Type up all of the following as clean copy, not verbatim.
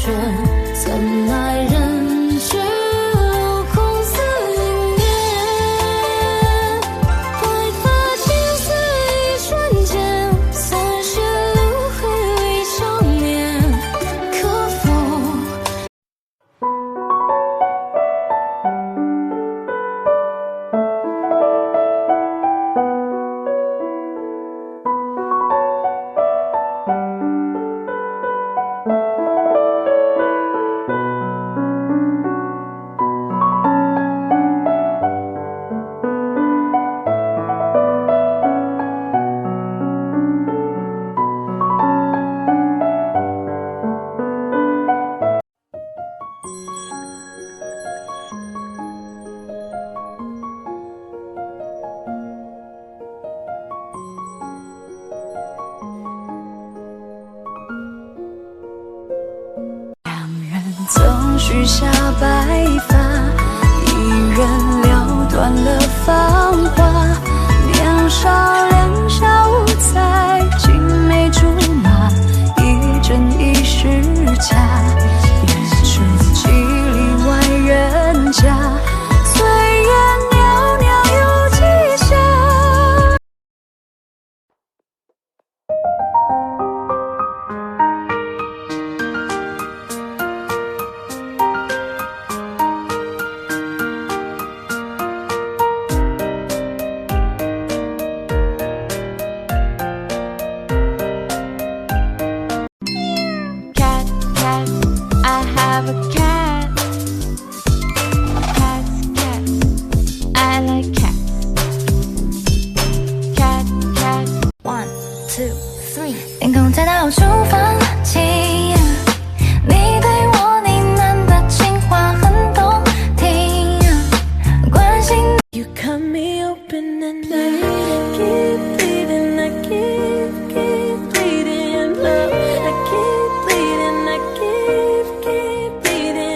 却怎奈人去楼空思林烟。白发青丝一瞬间，30路回未相眠，可否？总许下白发，一人撩断了芳华。年少两小无猜，青梅竹马，一真一实假。远处几里外人家，岁月袅袅有几下。Have a cat. Cats, cats. I like cats. Cat, cat. 1, 2, 3，天空太到处放晴，你对我呢喃的情话很动听，关心。You cut me open and I keep bleeding, I keep bleeding, love, I keep bleeding, I keep bleeding.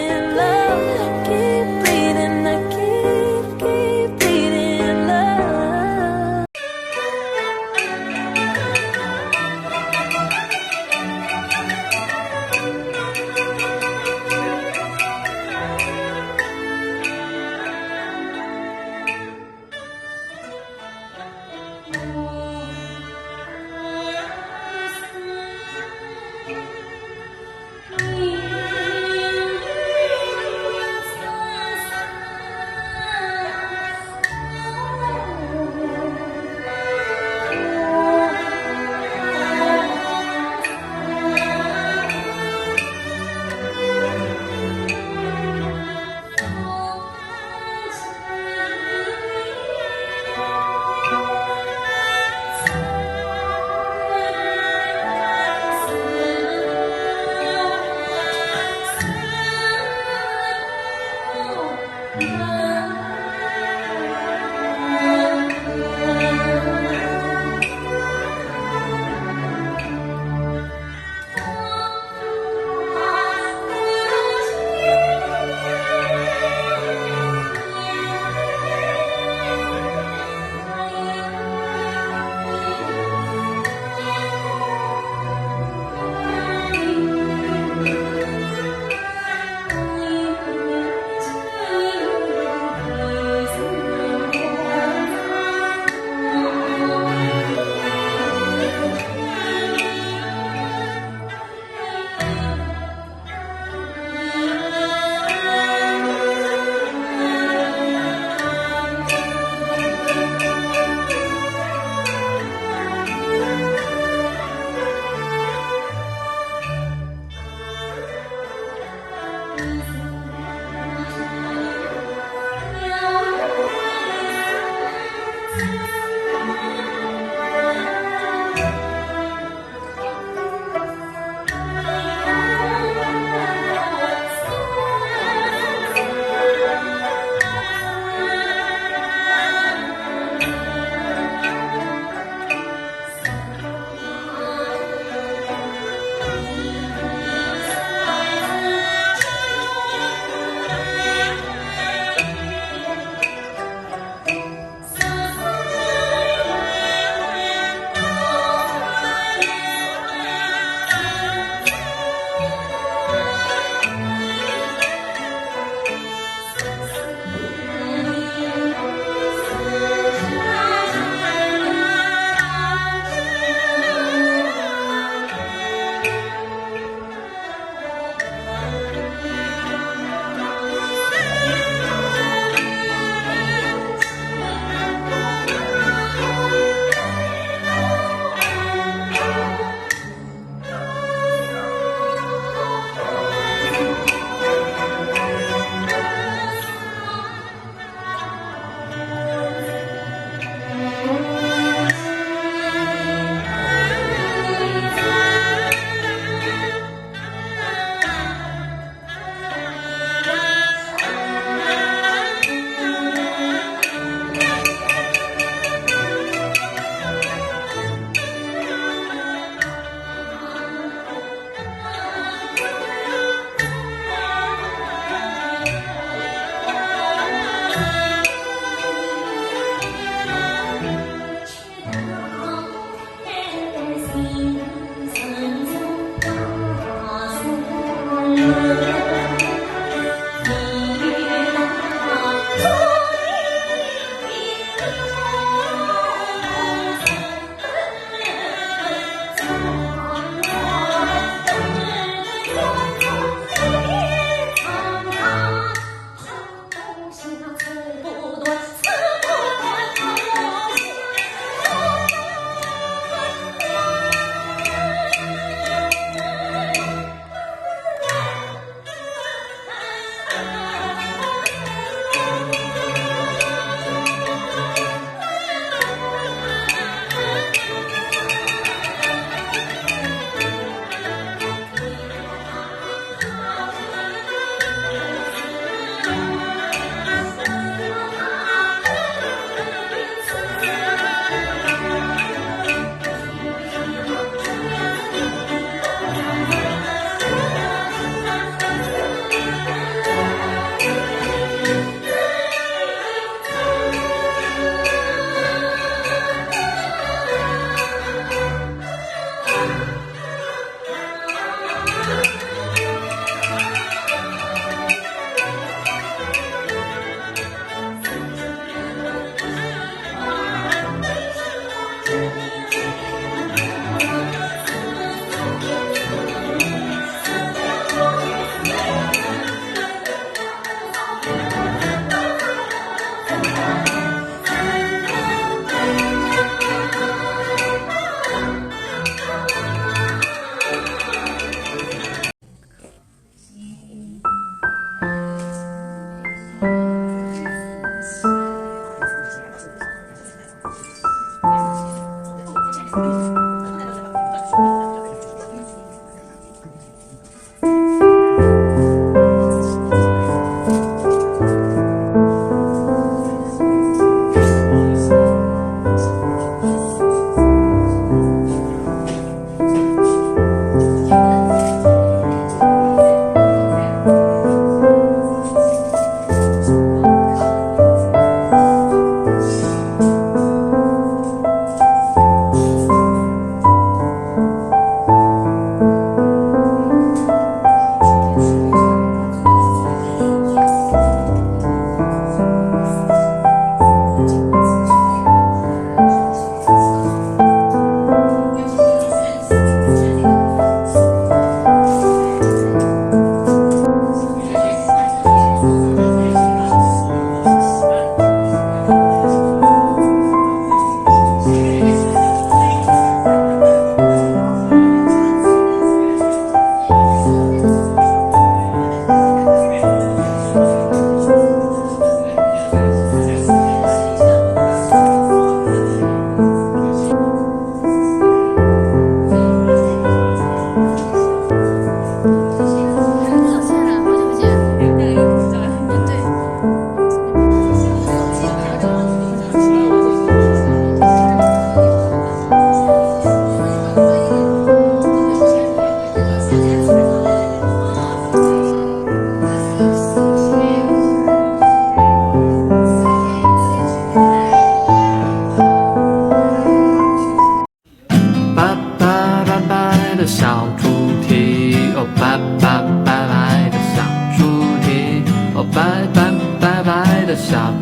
的小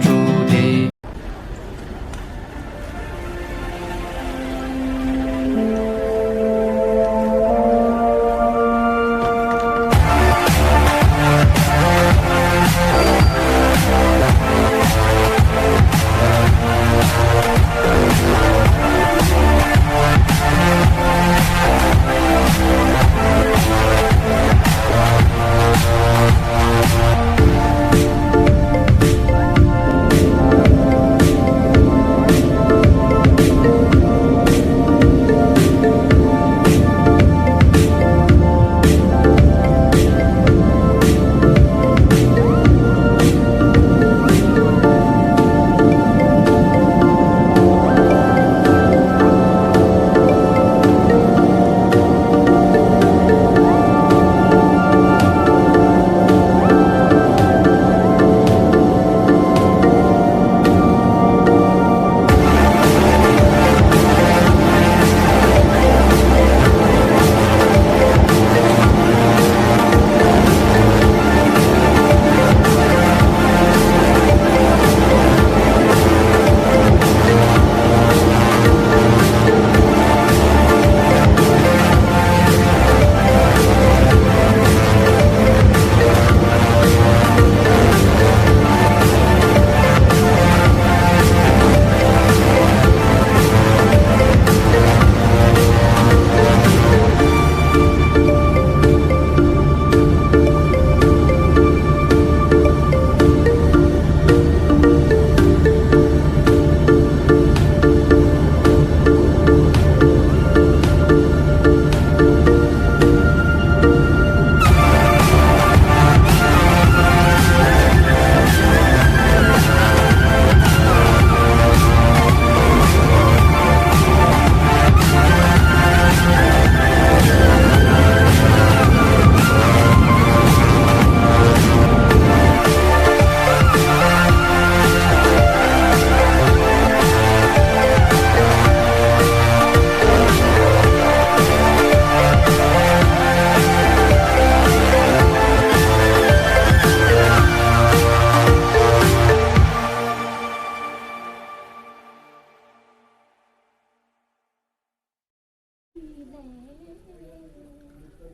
猪蹄。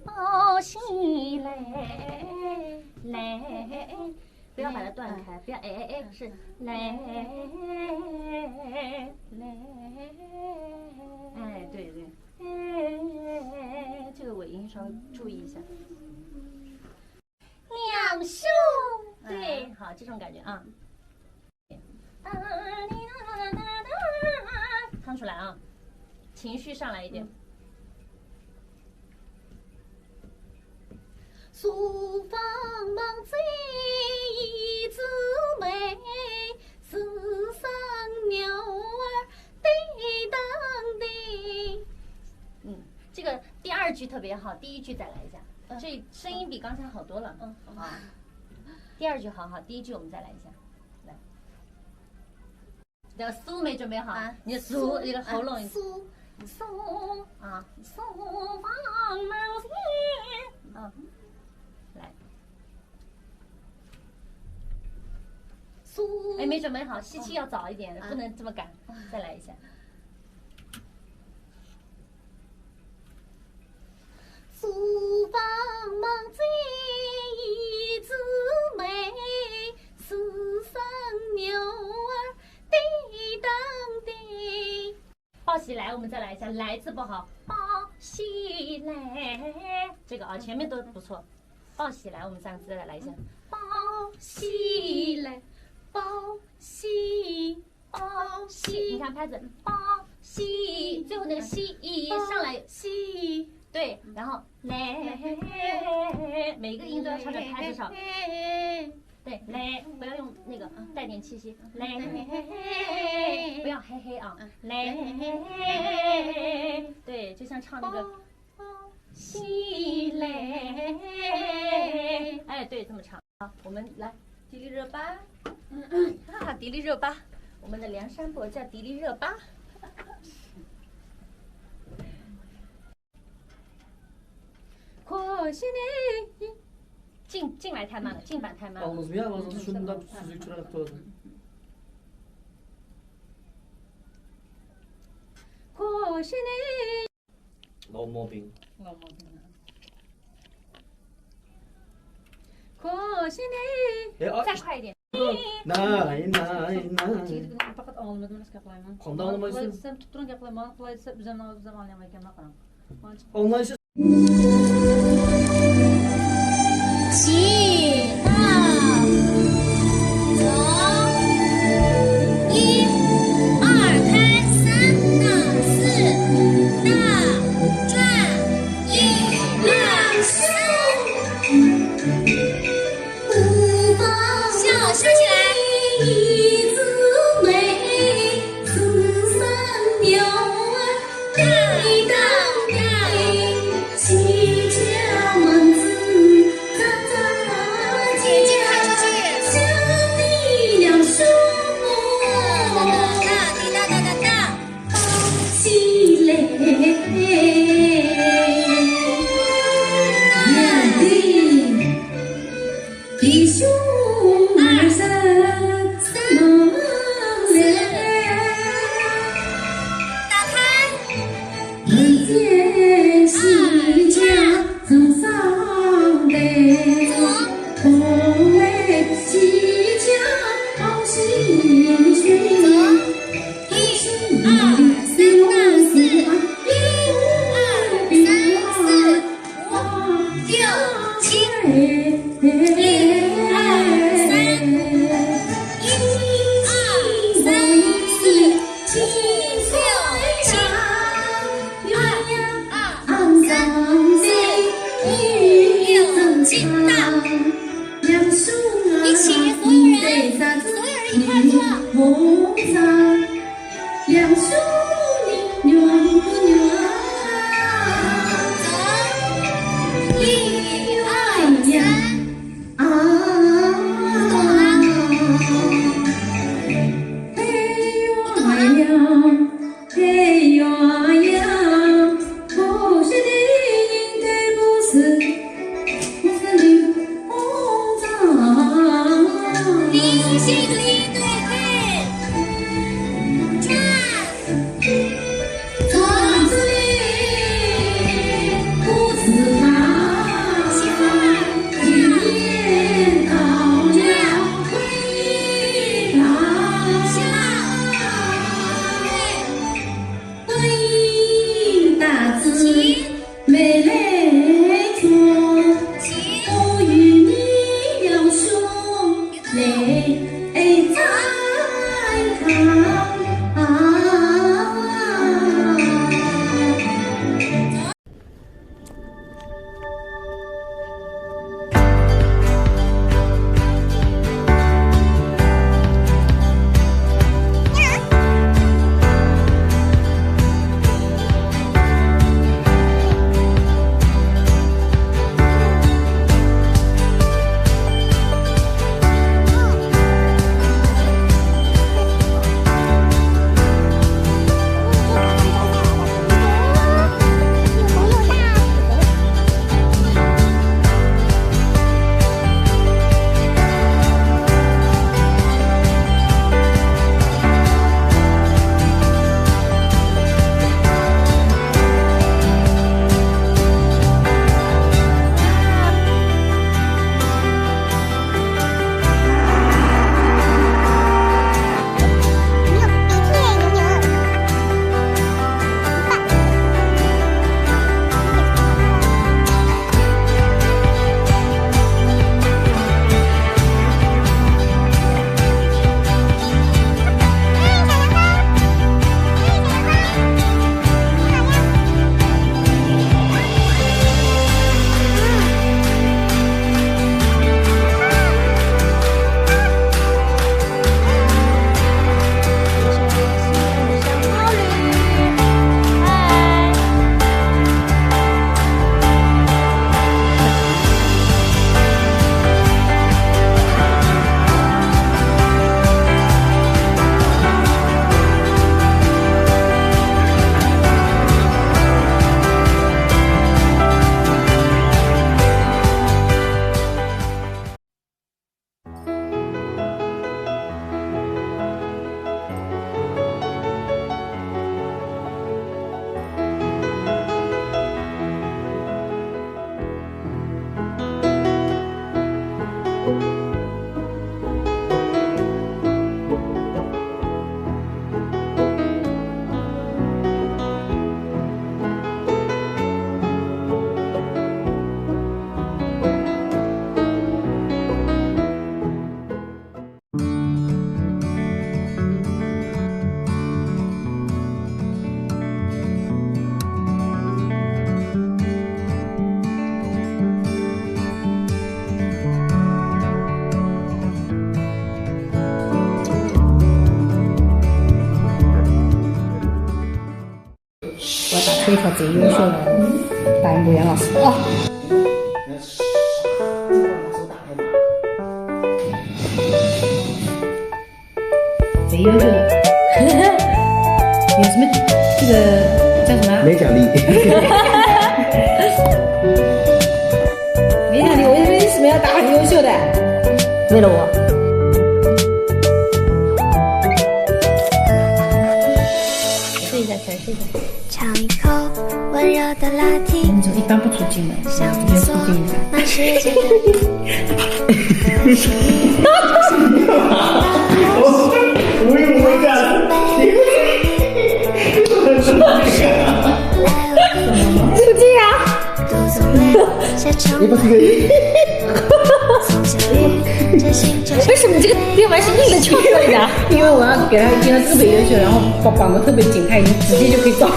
报喜来来，不要把它断开，不要是来来，哎，对对，这个尾音稍微注意一下。两兄，对，好，这种感觉啊。唱出来啊，情绪上来一点。素房忙贼一枝梅，世上鸟儿对当对。这个第二句特别好，第一句再来一下。这声音比刚才好多了。啊，第二句好好，第一句我们再来一下。来，这个苏没准备好，你的苏，你的喉咙。苏啊，苏房忙贼。来。苏。哎，没准备好，吸气要早一点，不能这么赶。再来一下。素房忙贼一枝梅，世上鸟儿对当对。报喜来，我们再来一下，来字不好，报喜来，这个啊前面都不错。报喜来，我们3个字再来一下，报喜来，报喜，报喜，你看拍子，报喜，最后那个喜上来喜。对，然后来，每个音都要唱在拍子上。对，来，不要用那个带点气息。来，不要嘿嘿啊，来，对，就像唱那个喜来，哎，对，这么唱。好，我们来迪丽热巴，迪丽热巴，我们的梁山伯叫迪丽热巴。可惜你进来太慢了，进版太慢了。Olmaz mı ya? Olmaz şundan süzük çırarak doğru. 可惜你。老毛病。可惜你。再快一点。Nay. Fakat ağlamadım nasıl yapayım? Konuda ağlamayısın. Sen tutturun yapayım. Bana kolaysa üzerine alacağım anlayamayken ne karan. Anlayışı. 起到走，1、2拍，3到4大转，1、2、3，五方笑起来，一枝梅，世上鸟儿对当对，七巧门子。弟兄二三三打开，一见喜家曾上来，同为喜家好喜讯。1、2、3到4，1、2、3、4、5、6、7。未来做，我与你要说，来在旁。出一条最优秀的大英博元老师哦。最优秀的，有什么这个叫什么？没奖励。没奖励，我为什么要打很优秀的？为了我。试一下，尝试一下。尝一口温热的拉提，你一般不出镜的，想没有做出镜的。满世界的我也不会干。出镜啊！你不是个。为什么这个电玩是硬的翘出来的？因为我要给他一定要特别优秀，然后绑得特别紧，他已经直接就可以走。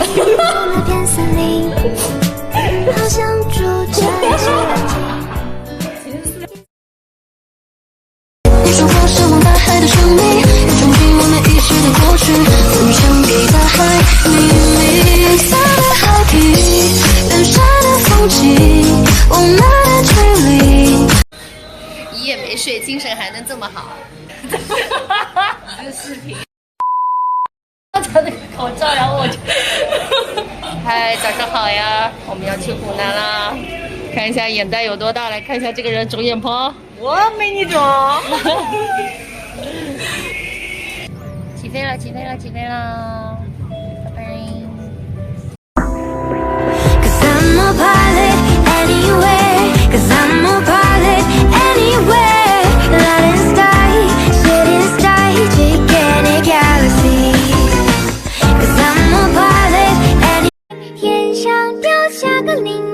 你说我是望大海的生命，要憧憬我们一起的过去，分享给大海，你离散的海底，远山的风景，我们的距离。一夜没睡，精神还能这么好？这个视频，他那个口罩，然后我就，嗨，早上好呀，我们要去湖南啦，看一下眼袋有多大，来看一下这个人肿眼泡，我没你肿。起飞了，起飞了，起飞了，拜拜。Cause I'm a pilot anyway. Cause I'm a pilot anyway. Light sky, shooting star, gigantic galaxy. Cause I'm a pilot anyway. 天上掉下个零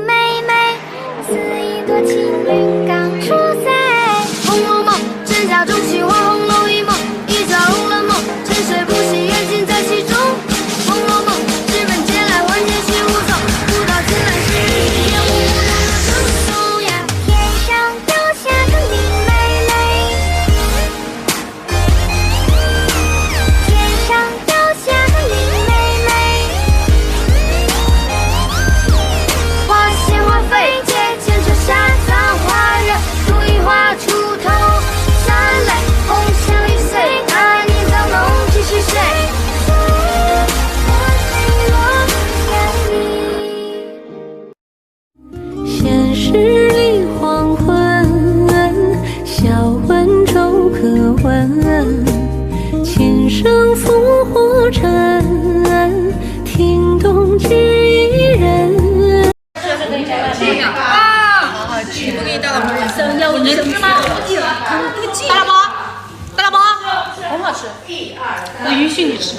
我允许你吃，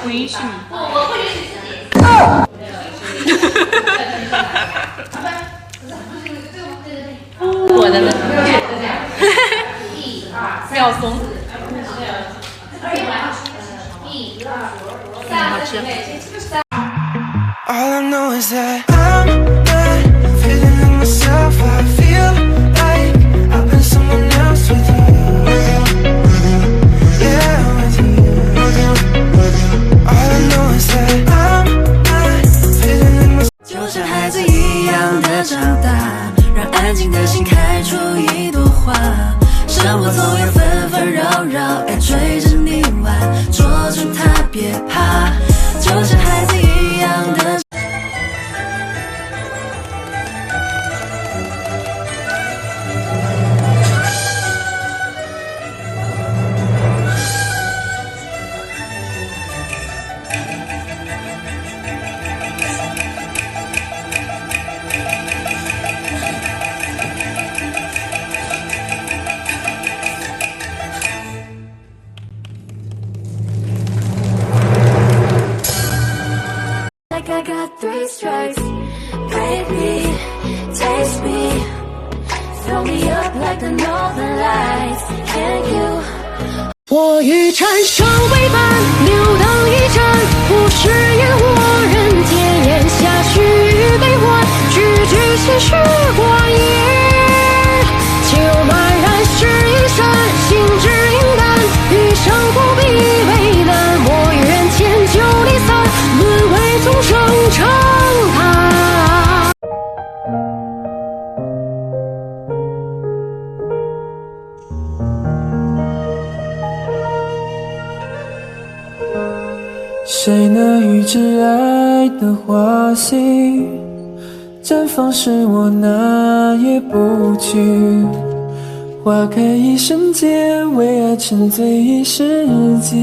我允许你。我不允许自己。我的呢？秒怂。好吃。All I know is that I'm not feeling like myself. I feel like I've been someone else with you. Yeah, with you. All I know is that I'm not feeling like myself. 就像孩子一样的长大，让安静的心开出一朵花。生活总有纷纷扰扰，爱追着你玩，捉住它别怕。就像孩子一样的。Like I got 3 strikes. Break me, taste me, throw me up like the northern lights. Can you? 我欲缠上为伴，留当一战，不食烟火人，天烟下去与悲欢，句句心事挂眼。酒暖然是一山，心之云淡，余生不必为难，莫与人间酒离散，沦为纵生长叹。谁能预知爱的花心？绽放时我哪也不去。花开一瞬间，为爱沉醉一世间。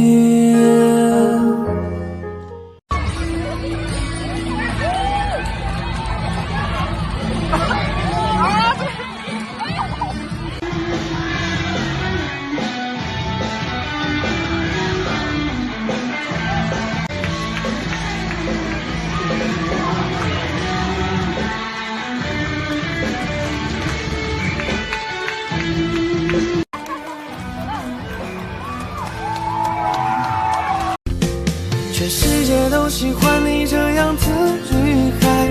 全世界都喜欢你这样子女孩，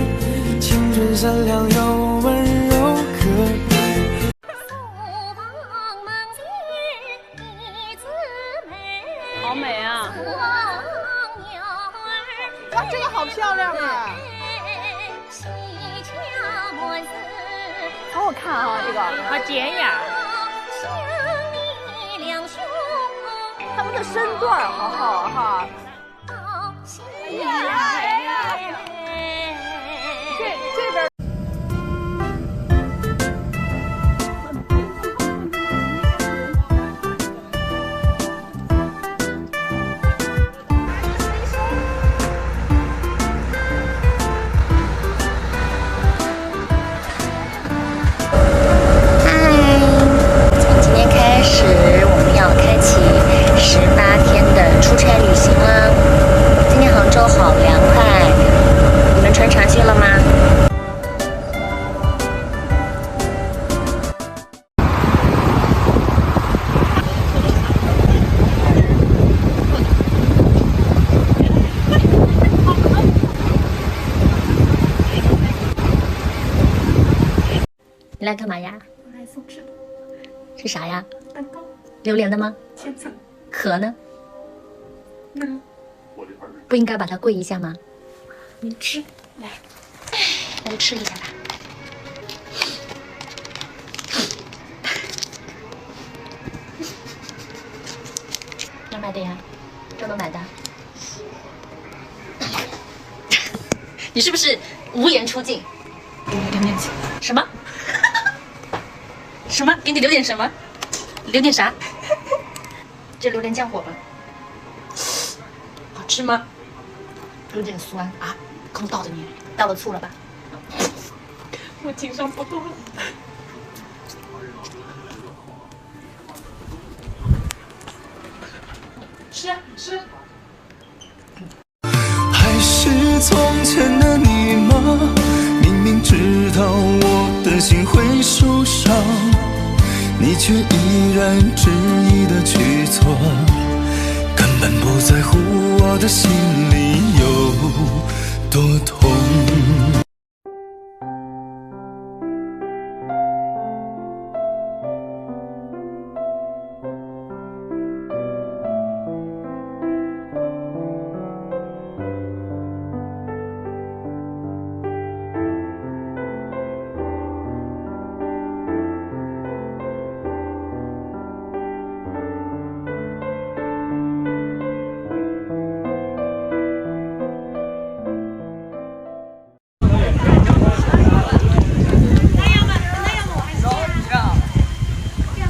青春善良又温柔可爱。好美啊！哇，这个好漂亮啊！好好看啊，这个好典雅。他们的身段好好哈。这边。从今天开始，我们要开启18天的出差旅行啦。今天杭州好凉快，你们穿长袖了吗？你来干嘛呀？我来送吃的。是啥呀？蛋糕。榴莲的吗？千层。壳呢？嗯。不应该把它跪一下吗？你吃，来，那就吃一下吧。哪买的呀？专门买的。你是不是无颜出镜？给你留点钱。什么？什么？给你留点什么？留点啥？这榴莲酱火吗？好吃吗？有点酸啊！空倒的你，倒了醋了吧？我紧张不动了。吃吃。还是从前的你吗？明明知道我的心会受伤，你却依然执意的去做，根本不在乎我的心里有多痛。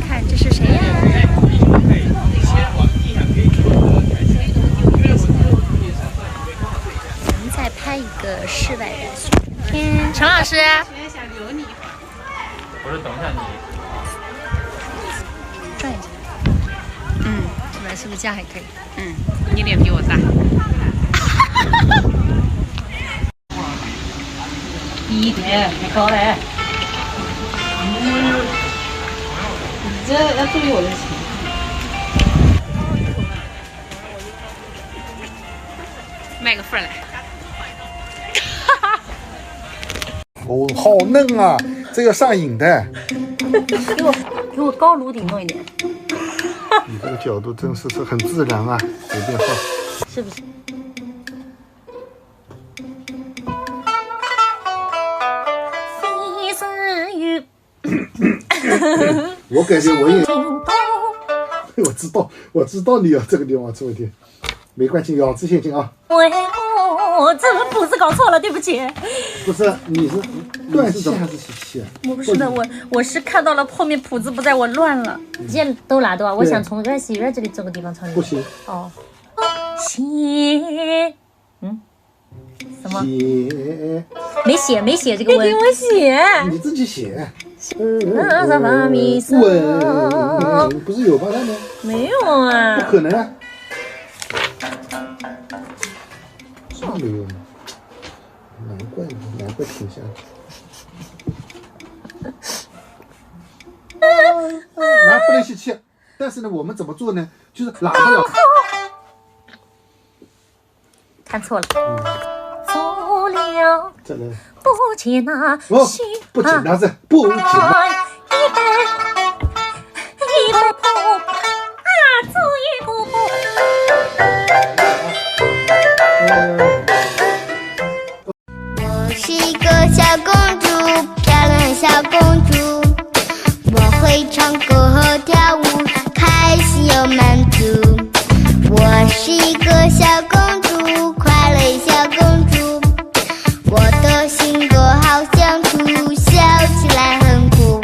看这是谁呀？我们再拍一个室外的雪天。陈老师，我说等一下你。转一下。这边是不是这样还可以？你脸比我大。第一天还高嘞。你这要注意我的情绪。卖个份来。哦，好嫩啊，这个上瘾的。给我高颅顶弄一点，你这个角度真是很自然啊，随便放。是不是？我感觉我也，我知道你有这个地方出问题，没关系，咬字先行啊。我这个谱子搞错了，对不起。不是，你是断气还是吸气？我不是的，我是看到了后面谱子不在，我乱了。既然都拿到啊，我想从这西院这里这个地方唱。不行。哦。写，什么？写。没写这个文。你给我写。你自己写。文，不是有吧？他们没有啊。不可能啊。没有，难怪停下来。那不能吸气，但是呢，我们怎么做呢？就是喇叭了。看错了。错了。再来。不接纳。不接纳是不接纳。一步步走一步步。我是一个小公主，漂亮小公主。我会唱歌和跳舞，开心又满足。我是一个小公主，快乐小公主。我的性格好相处，笑起来很酷。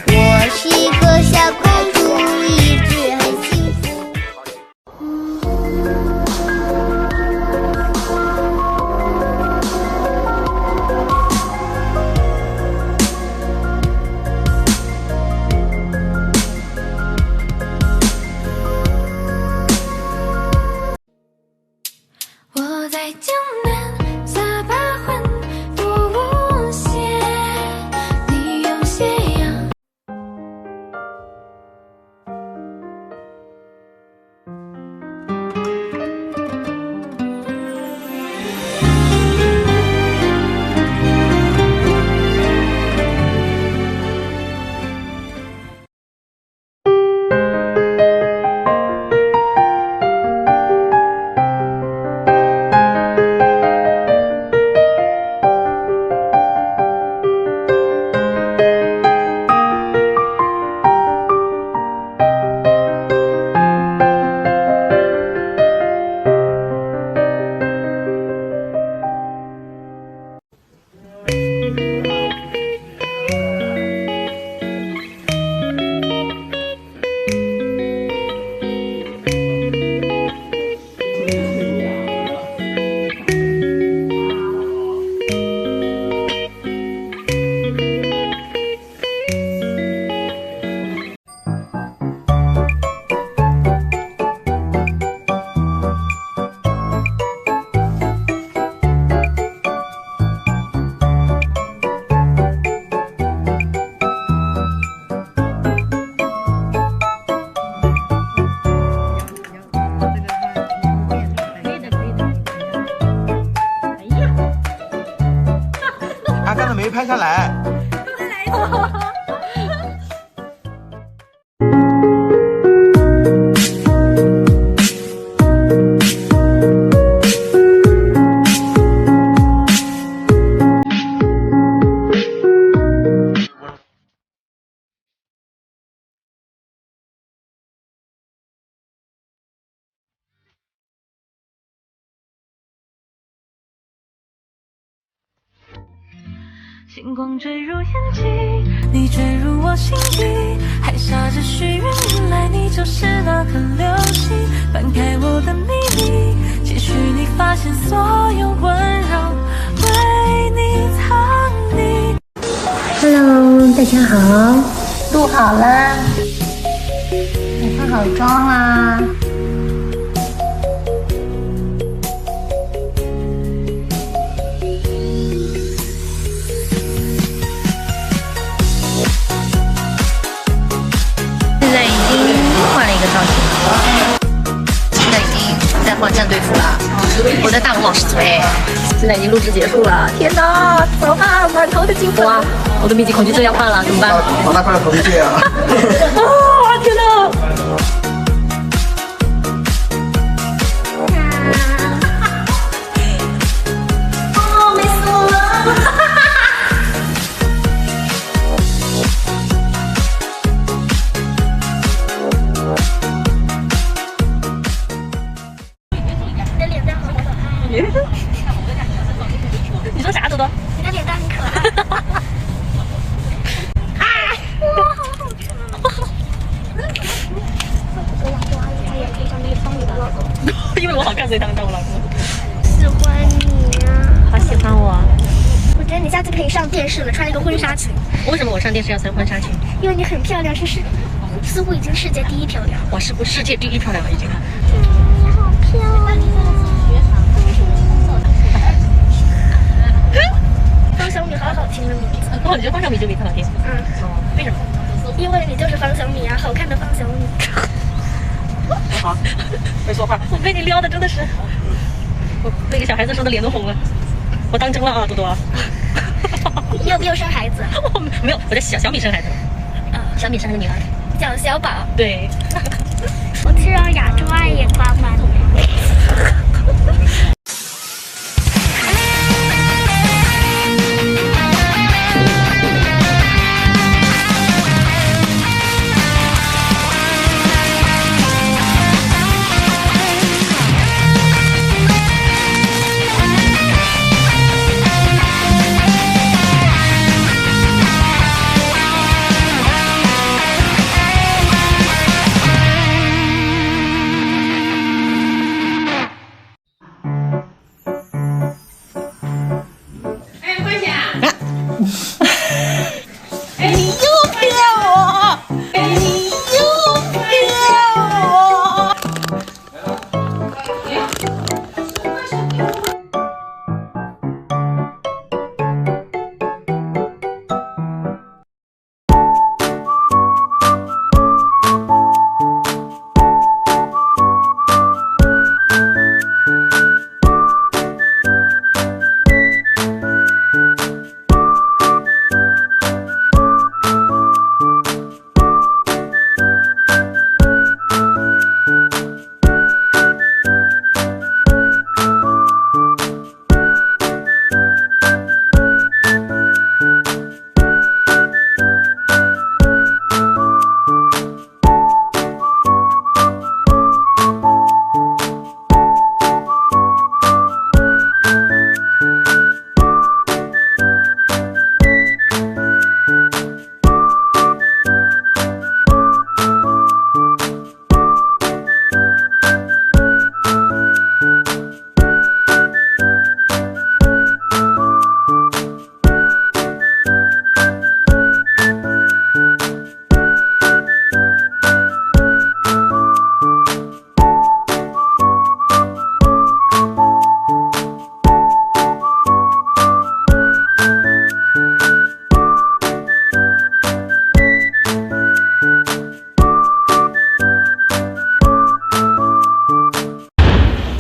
我是一个小公主，一直很幸但是没拍下来。星光坠入眼睛，你坠入我心底，还下着许愿，原来你就是那颗流星，翻开我的秘密，期许你发现所有温柔为你藏匿。Hello， 大家好，录好啦，我化好妆啦。现在已经在换战队服了，我在大龙老师组哎。现在已经录制结束了，天哪，怎么办？满头的金粉啊！我的密集恐惧症要犯了，怎么办？好大块的头皮屑啊！啊，天哪！哦，美死我了！你说啥，多多？你的脸蛋很可爱。因为我好看，所以他们叫我老公。喜欢你啊！好喜欢我。我觉得你下次可以上电视了，穿一个婚纱裙。为什么我上电视要穿婚纱裙？因为你很漂亮，似乎已经世界第一漂亮。我是不世界第一漂亮了已经。好漂亮。方小米好好听的名字。哦，你觉得方小米这名字好听？嗯。为什么？因为你就是方小米啊，好看的方小米。好，没说话。我被你撩的真的是，我那个小孩子说的脸都红了。我当真了啊，多多。你有没有生孩子？我没有，我在小米生孩子。小米生了个女儿，叫小宝。对。我去让亚洲爱眼光满。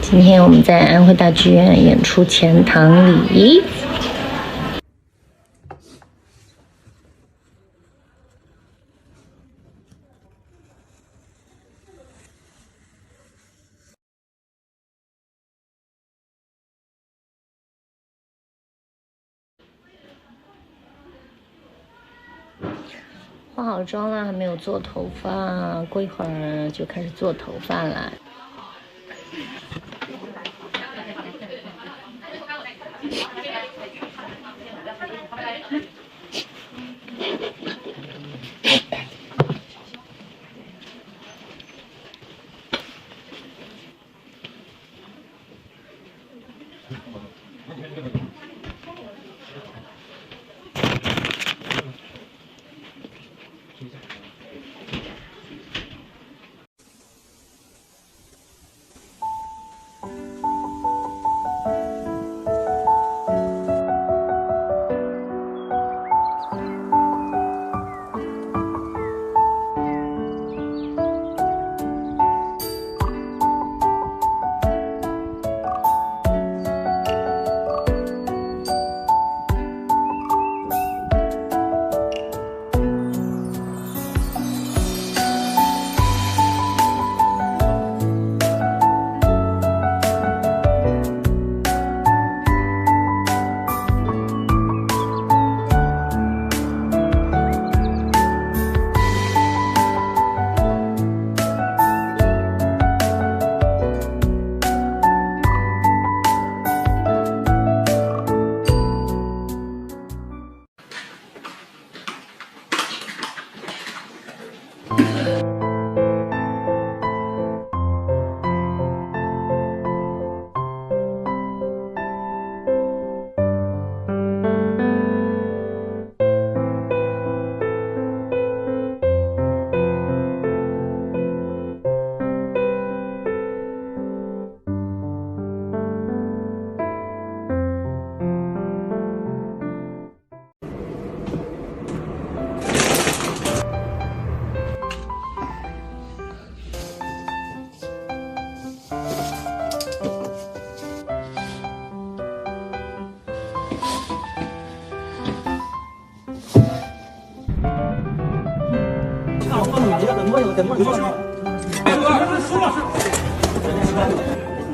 今天我们在安徽大剧院演出《钱塘里》。化好妆了，还没有做头发，过一会儿就开始做头发了。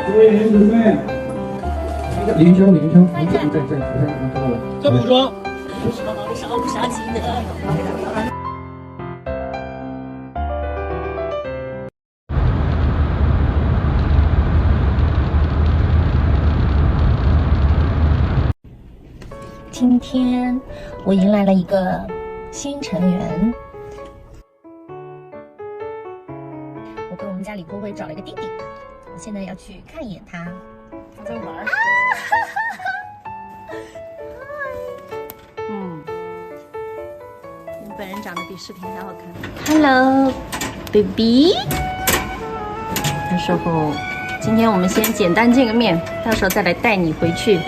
各位女子们，铃声，再补妆。少记得。今天我迎来了一个新成员，我给我们家李灰灰找了一个弟弟，我现在要去看一眼他。他在玩。你本人长得比视频还好看。Hello, baby。到时候，今天我们先简单见个面，到时候再来带你回去。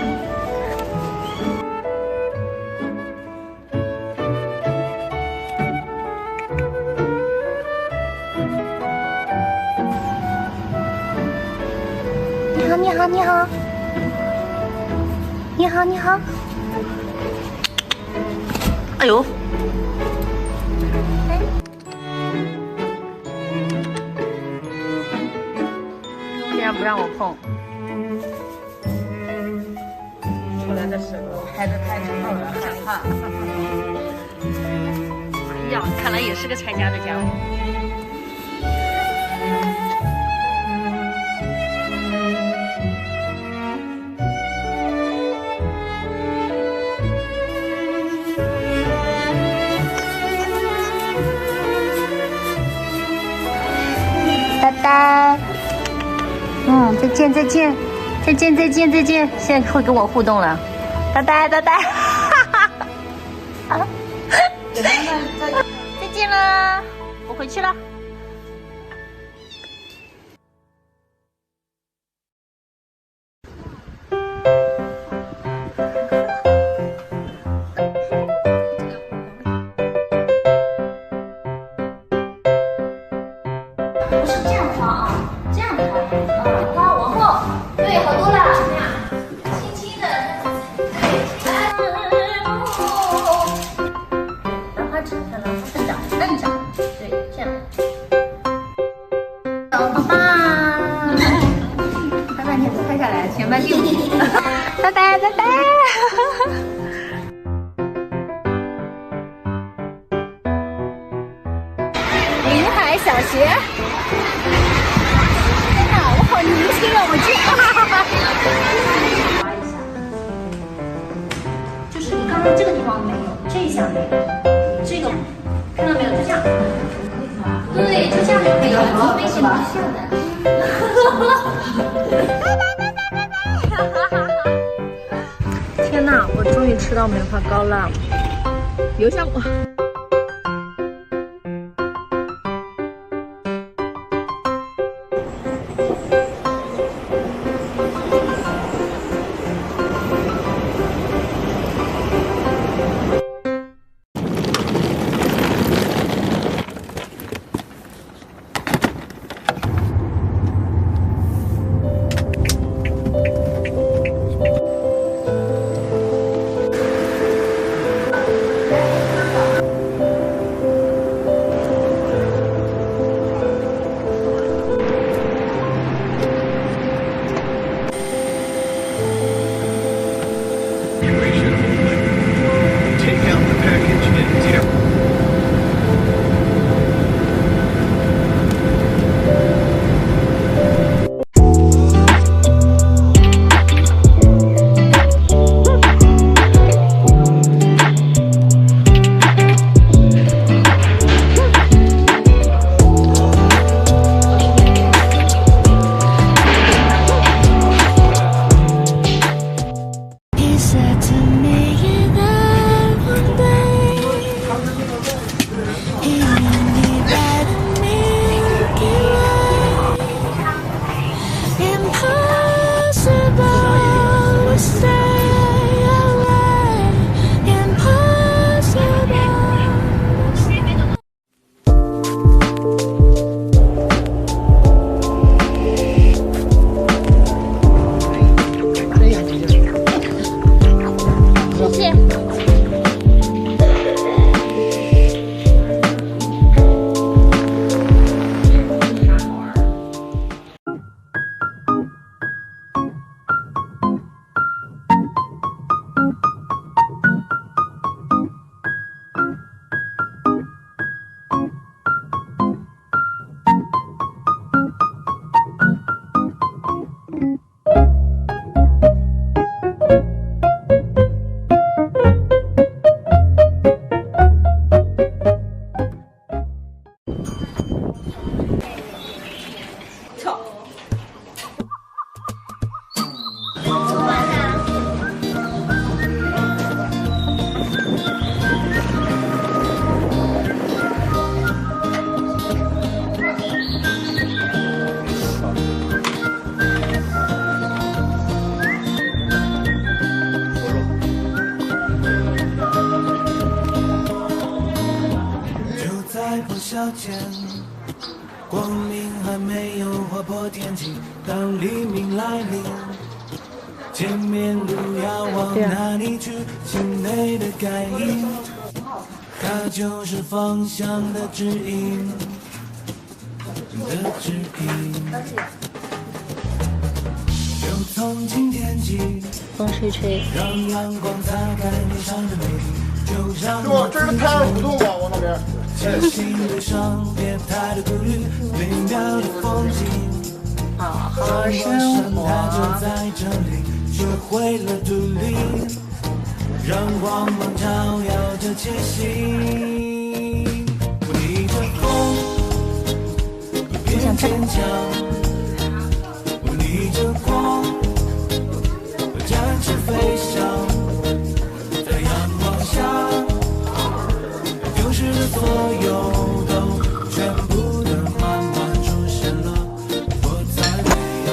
你好，你好，你好，你好。哎呦！竟然不让我碰。出来的时候拍的太丑了，害怕。哎呀，看来也是个拆家的家伙。拜，再见，再见，再见，再见，再见。现在会跟我互动了，拜拜，拜拜，哈哈。再见了，我回去了。不是这样放啊，这样放啊，往后，对，好多了，这样，轻轻的，对，小鞋。天哪，我好年轻啊！我这，滑一下，就是你刚刚这个地方没有，这一下没有，这个看到没有？就这样，对，就这样就可以了，左边先不下的。天哪，我终于吃到棉花糕了，油香果。消遣，光明还没有划破天际，当黎明来临，前面路要往哪里去？心内的感应，它就是方向的指引，就从今天起，风吹吹，让阳光擦干脸上的美丽，就让我这是太阳舞动啊，我那边。轻轻的上，别太多顾虑，美妙的风景，好好生活。它就在这里，学会了独立，让光芒照耀着气息。我逆着风，别坚强，我逆着光，我展翅飞翔，在阳光下。丢失的所有都全部的慢慢出现了，我再没有。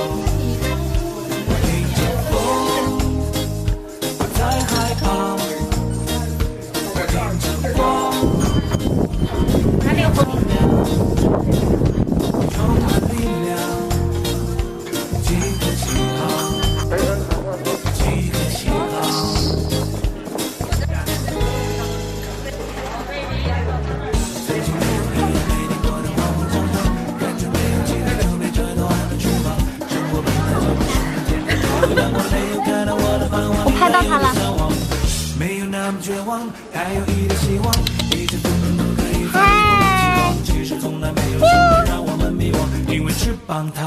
我逆着风，不再害怕。我逆着光，充满力量，几个信号，几个信号。我拍到他了。没有那么绝望，还有一点希望，一直都可以在一起。实从来没有什么让我们迷惘，因为翅膀它。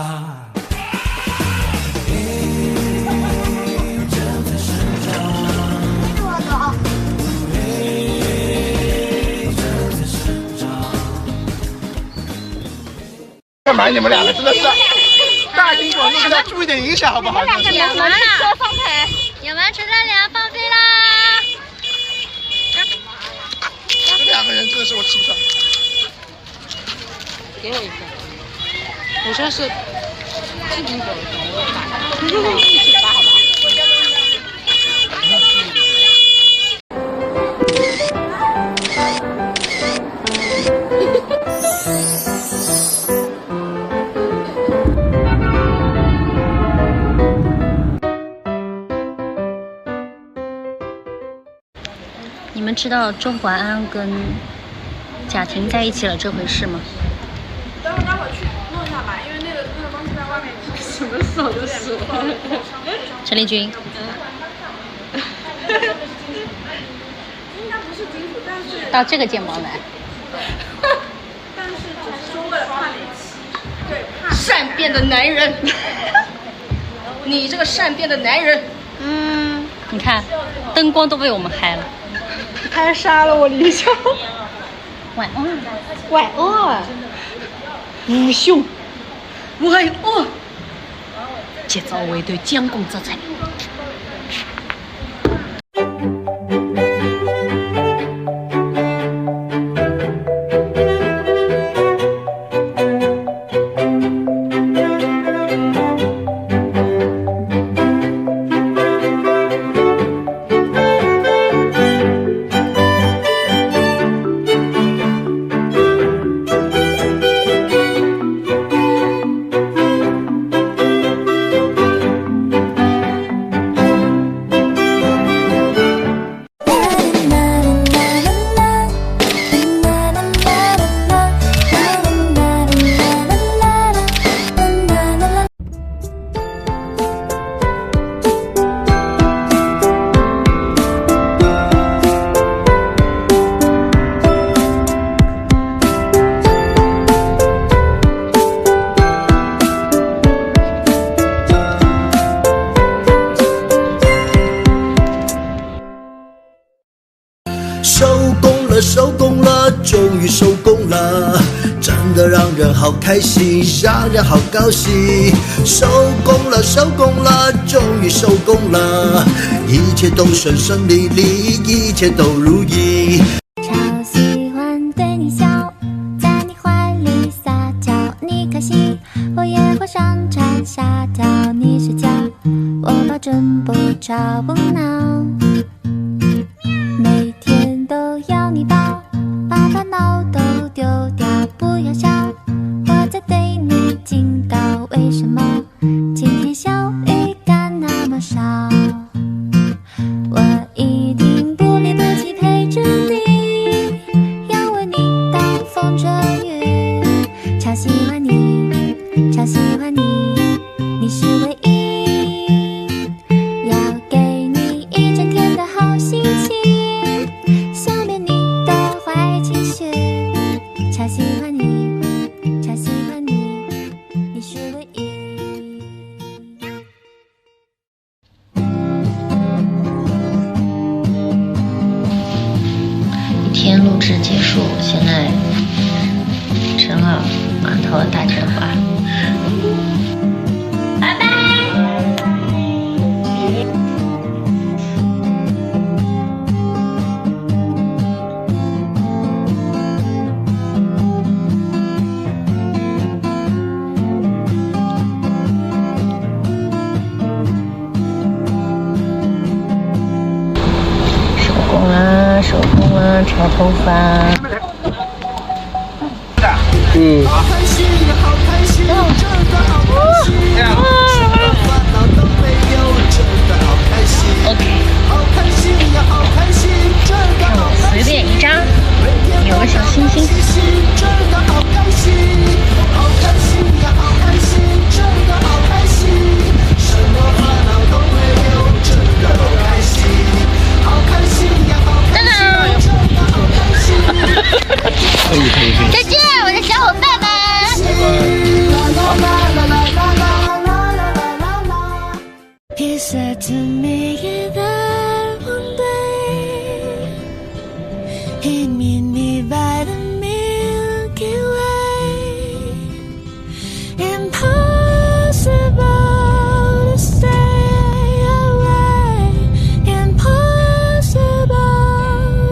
干嘛你们两个真的是大庭广众，给他注意点影响好不好？演完了，演完除了俩放飞啦！这两个人真的是我吃不上。给我一个，我说是视频狗的，我打好吧。你们知道周华安跟贾婷在一起了这回事吗？待会儿去弄一下吧，因为那个东西在外面，什么手都湿了。陈丽君。应该不是金属，但是到这个睫毛来。但是只是说为了怕脸漆，对，怕善变的男人，你这个善变的男人，你看，灯光都被我们嗨了。太杀了我理想。晚安，晚安。武雄，晚安。节奏为对将功折罪。收工了，终于收工了，真的让人好开心，让人好高兴。收工了，收工了，终于收工了，一切都顺顺利利，一切都如意。超喜欢对你笑，在你怀里撒娇，你开心，我也会上蹿下跳，你睡觉，我保证不吵不闹。每天都要你抱，把烦恼都丢掉，不要笑，我在对你警告，为什么今天小雨干那么少？我一定不离不弃陪着你，要为你挡风遮雨，超喜欢你，超喜欢你，你是唯一，要给你一整天的好心情，消灭你的坏情绪，超喜欢你，超喜欢你，你是唯一。一天录制结束，现在成了码头的大全花。拜拜。收工啦，收工啦，调头发。嗯。好开心，好开心，真的好开心，什么烦恼都没有，真的好开心。OK。好开心呀，好开心，真的好开心。随便一张，有个小星星。真的好开心，好开心呀，好开心，真的好开心，什么烦恼都没有，真的好开心，好开心呀，好开心，真的好开心。再见，我的小 mini by the Milky Way. Impossible to stay away. Impossible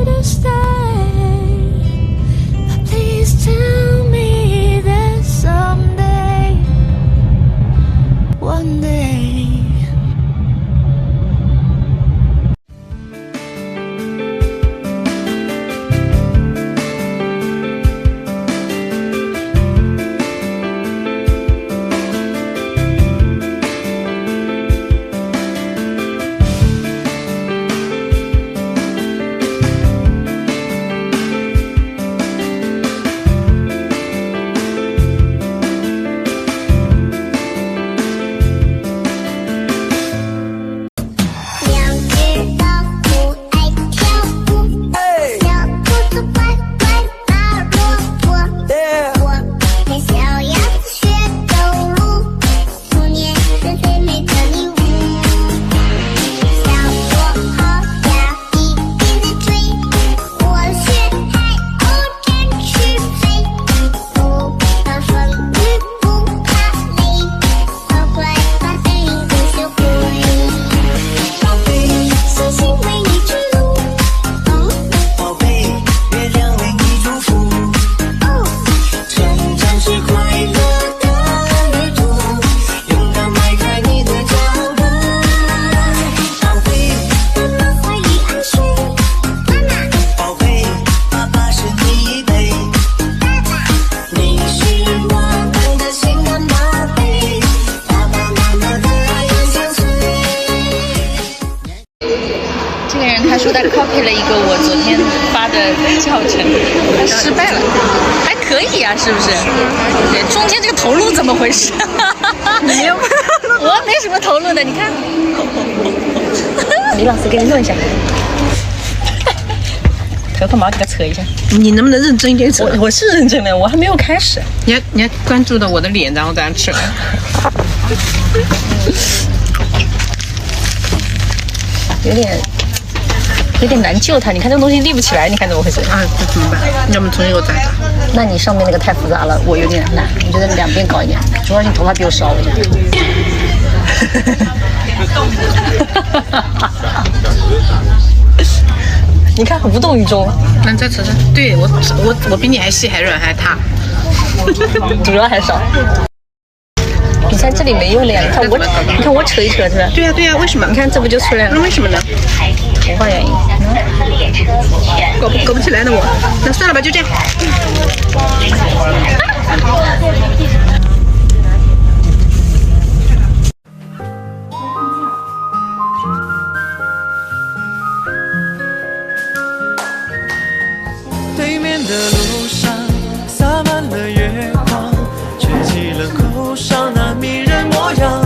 to stay. But please tell me that someday, one day.他说他 copy 了一个我昨天发的教程，他失败了，还可以啊，是不是？对，中间这个头颅怎么回事？你没有？我没什么头颅的，你看。李老师给你弄一下，头发毛给他扯一下。你能不能认真一点扯？我是认真的，我还没有开始。你要关注到我的脸，然后这样扯。有点难救它，你看这个东西立不起来，你看怎么回事？啊，这怎么办？要么重新给我再打。那你上面那个太复杂了，我有点难。我觉得两边搞一点，主要是你头发比我少，我觉得。你看无动于衷。那你再扯扯。对我比你还细还软还塌，主要还少。你看这里没有了呀，你看我扯一扯是吧？对呀对呀，为什么？你看这不就出来了？那为什么呢？头发原因。搞不起来呢我，那算了吧，就这样。对面的路上洒满了月光，吹起了口哨那迷人模样。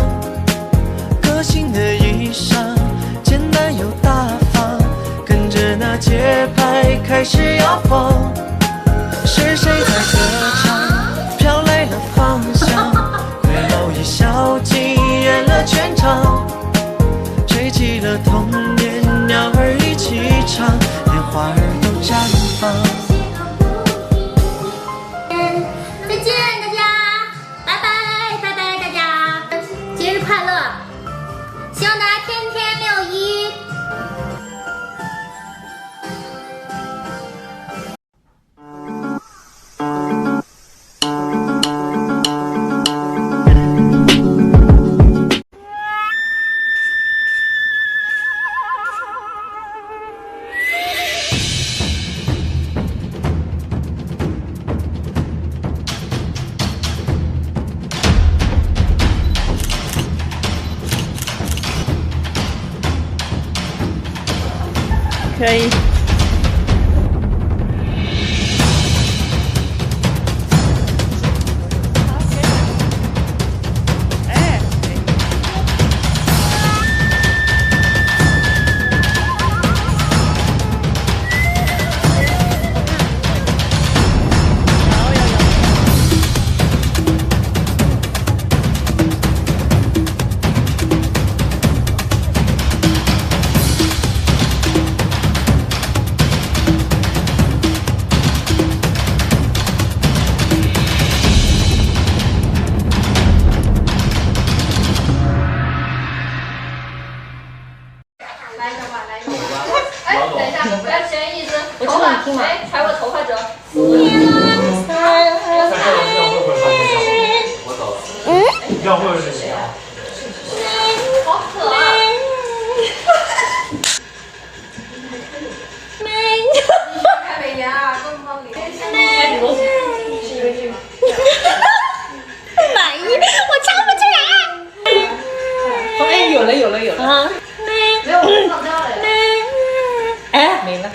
个性的衣裳，简单又大方，跟着那节拍开始摇晃。是谁在歌唱，飘来了芳香，回眸一笑惊艳了全场。吹起了童年，鸟儿一起唱，连花儿都绽放。再见大家，拜拜拜拜大家，节日快乐，希望大家天天61。可以。来踩我头发折。要会是谁啊？好可爱。开美颜啊，东方里。开始满意，我唱不出来。哎，有了有了有了。啊，没有，我放掉了。哎，没了。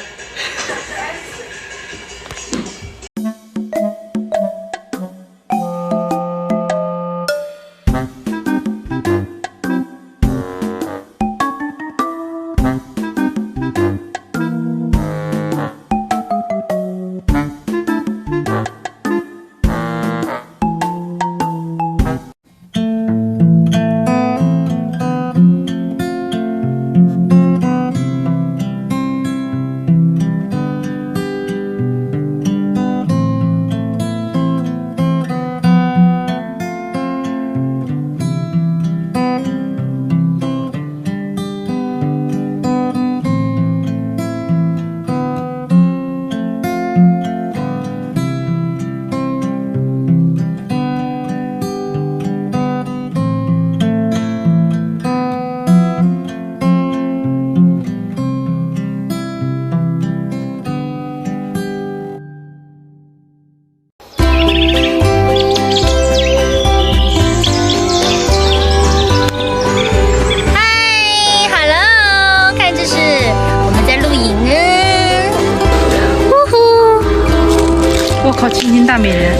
我靠，亲亲大美人，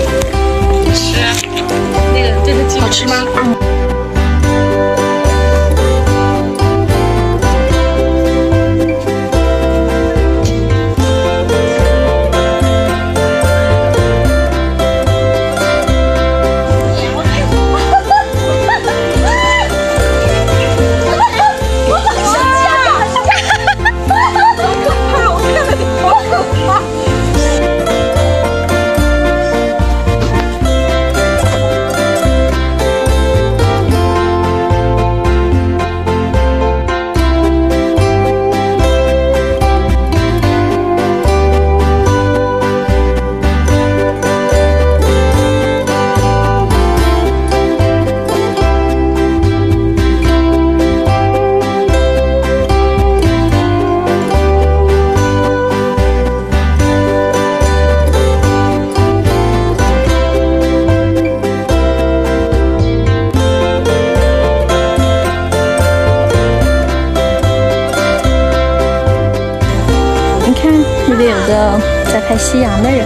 吃啊，那个这是好吃吗？那边有个在拍夕阳的人。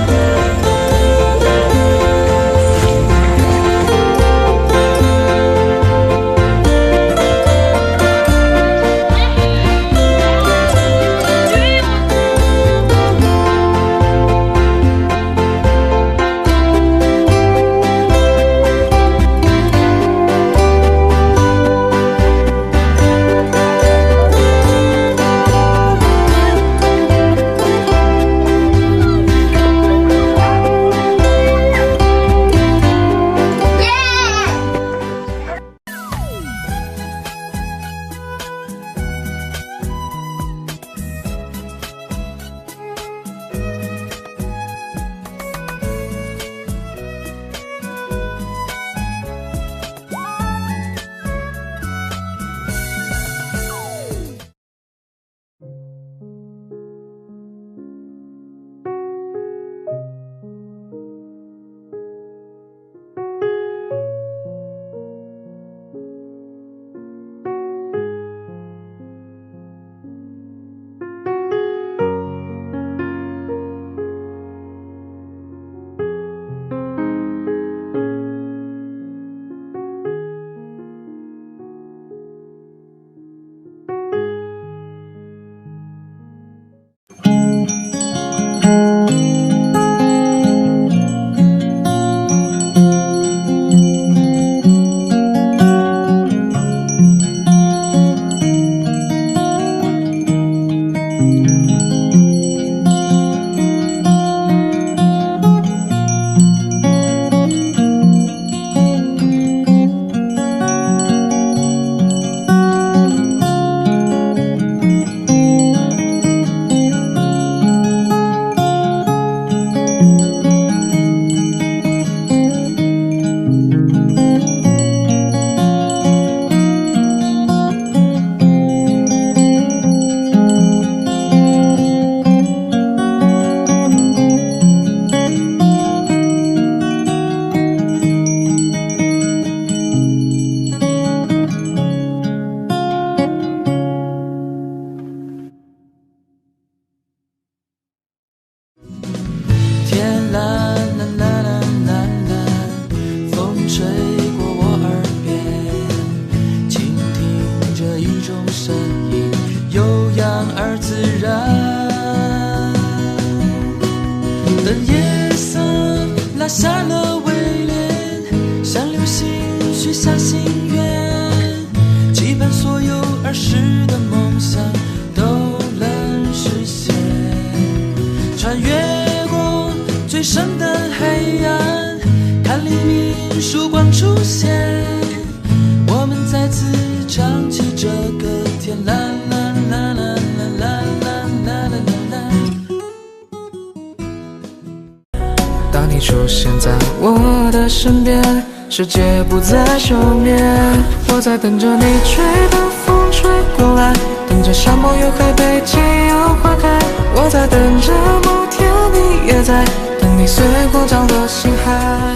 下了尾联，像流星许下心愿，期盼所有儿时的梦想都能实现。穿越过最深的黑暗，看黎明曙光出现，我们再次唱起这个天，啦啦啦啦啦啦啦啦啦啦。当你出现在我的身边，世界不再休眠，我在等着你吹的风吹过来，等着沙漠有海被解忧花开，我在等着某天你也在，等你随波涨落心海。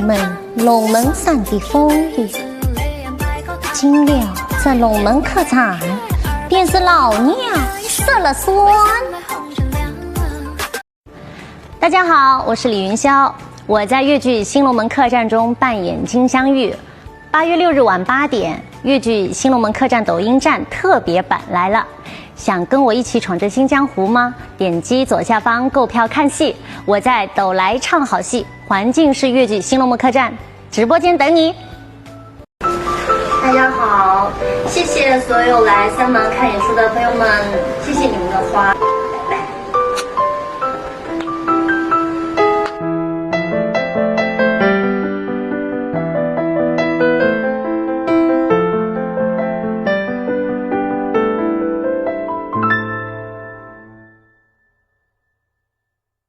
妹们龙门山的风雨。今了这龙门客栈，便是老娘射了酸。大家好，我是李云霄，我在粤剧《新龙门客栈》中扮演金镶玉。8月6日晚8点，粤剧《新龙门客栈》抖音站特别版来了。想跟我一起闯这新江湖吗？点击左下方购票看戏，我在抖来唱好戏，环境是粤剧《新龙门客栈》直播间等你。大家好，谢谢所有来三门看演出的朋友们，谢谢你们的花。